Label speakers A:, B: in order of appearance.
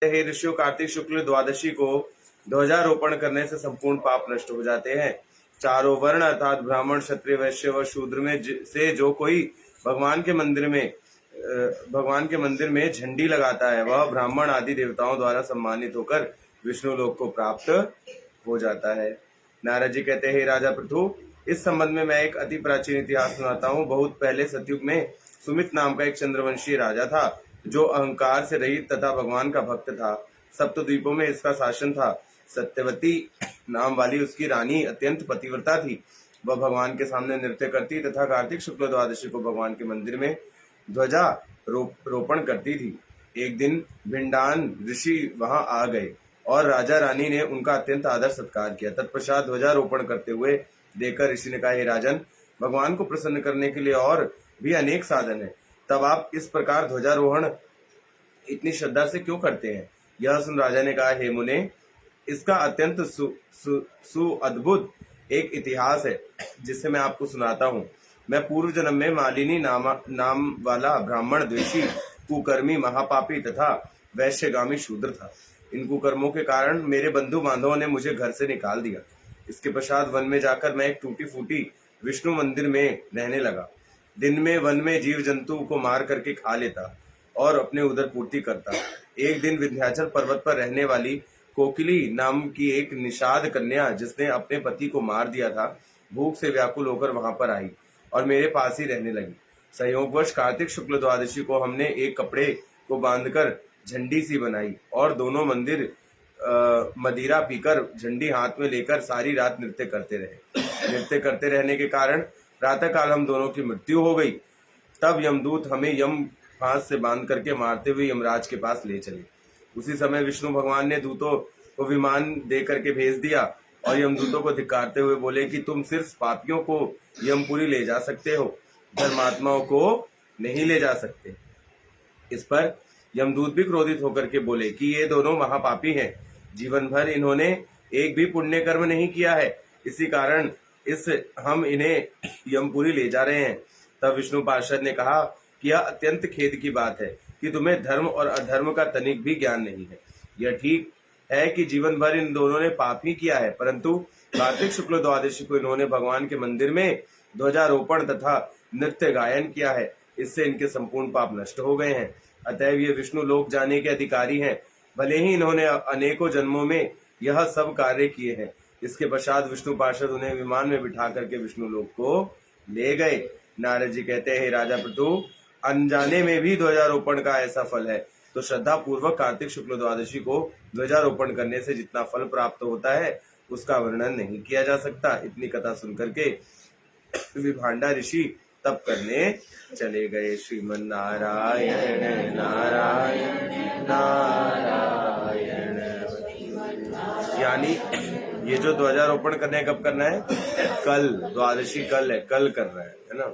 A: हे ऋषियों, कार्तिक शुक्ल द्वादशी को ध्वजारोपण करने से संपूर्ण पाप नष्ट हो जाते हैं। चारों वर्ण अर्थात ब्राह्मण, क्षत्रिय, वैश्य व शूद्र में से जो कोई भगवान के मंदिर में झंडी लगाता है, वह ब्राह्मण आदि देवताओं द्वारा सम्मानित होकर विष्णु लोक को प्राप्त हो जाता है। नारद जी कहते हैं, राजा पृथु, इस संबंध में मैं एक अति प्राचीन इतिहास सुनाता हूँ। बहुत पहले सतयुग में सुमित नाम का एक चंद्रवंशी राजा था, जो अहंकार से रहित तथा भगवान का भक्त था। सप्तद्वीपों में इसका शासन था। सत्यवती नाम वाली उसकी रानी अत्यंत पतिव्रता थी। वह भगवान के सामने नृत्य करती तथा कार्तिक शुक्ल द्वादशी को भगवान के मंदिर में ध्वजा रोपण करती थी। एक दिन भिंडान ऋषि वहां आ गए और राजा रानी ने उनका अत्यंत आदर सत्कार किया। तत्पश्चात ध्वजारोपण करते हुए देखकर ऋषि ने कहा, हे राजन, भगवान को प्रसन्न करने के लिए और भी अनेक साधन है, तब आप इस प्रकार ध्वजारोहण इतनी श्रद्धा से क्यों करते हैं? यह सुन राजा ने कहा, हे मुने, इसका अत्यंत सुअद्भुत एक इतिहास है, जिससे मैं आपको सुनाता हूँ। मैं पूर्व जन्म में मालिनी नाम वाला ब्राह्मण द्वेषी, कुकर्मी, महापापी तथा वैश्यगामी शूद्र था। इन कुकर्मों के कारण मेरे बंधु बांधवों ने मुझे घर से निकाल दिया। इसके पश्चात वन में जाकर मैं एक टूटी फूटी विष्णु मंदिर में रहने लगा। दिन में वन में जीव जंतु को मार करके खा लेता और अपने उदर पूर्ति करता। एक दिन विंध्याचल पर्वत पर रहने वाली कोकिली नाम की एक निषाद कन्या, जिसने अपने पति को मार दिया था, भूख से व्याकुल होकर वहां पर आई और मेरे पास ही रहने लगी। संयोगवश कार्तिक शुक्ल द्वादशी को हमने एक कपड़े को बांधकर झंडी सी बनाई और दोनों मंदिर मदिरा पीकर झंडी हाथ में लेकर सारी रात नृत्य करते रहे। नृत्य करते रहने के कारण प्रातःकाल हम दोनों की मृत्यु हो गई। तब यमदूत हमें यम फांस से बांध करके मारते हुए यमराज के पास ले चले। उसी समय विष्णु भगवान ने दूतों को विमान दे करके भेज दिया और यमदूतों को धिक्कारते हुए बोले कि तुम सिर्फ पापियों को यमपुरी ले जा सकते हो, धर्मात्माओं को नहीं ले जा सकते। इस पर यमदूत भी क्रोधित होकर के बोले कि ये दोनों महापापी हैं, जीवन भर इन्होंने एक भी पुण्य कर्म नहीं किया है, इसी कारण हम इन्हें यमपुरी ले जा रहे हैं। तब विष्णु पार्षद ने कहा कि यह अत्यंत खेद की बात है कि तुम्हें धर्म और अधर्म का तनिक भी ज्ञान नहीं है। यह ठीक है कि जीवन भर इन दोनों ने पाप ही किया है, परंतु कार्तिक शुक्ल द्वादशी को इन्होंने भगवान के मंदिर में ध्वजारोपण तथा नृत्य गायन किया है। इससे इनके संपूर्ण पाप नष्ट हो गए हैं। अतएव ये विष्णु लोक जाने के अधिकारी हैं, भले ही इन्होंने अनेकों जन्मों में यह सब कार्य किए हैं। इसके पश्चात विष्णु पार्षद उन्हें विमान में बिठा करके विष्णु लोक को ले गए। नारद जी कहते हैं, राजा पृथु, अनजाने में भी ध्वजारोपण का ऐसा फल है, तो श्रद्धा पूर्वक कार्तिक शुक्ल द्वादशी को ध्वजारोपण करने से जितना फल प्राप्त होता है, उसका वर्णन नहीं किया जा सकता। इतनी कथा सुनकर के विभांडा ऋषि तप करने चले गए। श्रीमन नारायण नारायण नारायण। यानी ये जो ध्वजारोपण करने कब करना है? कल, द्वादशी कल है, कल करना है ना।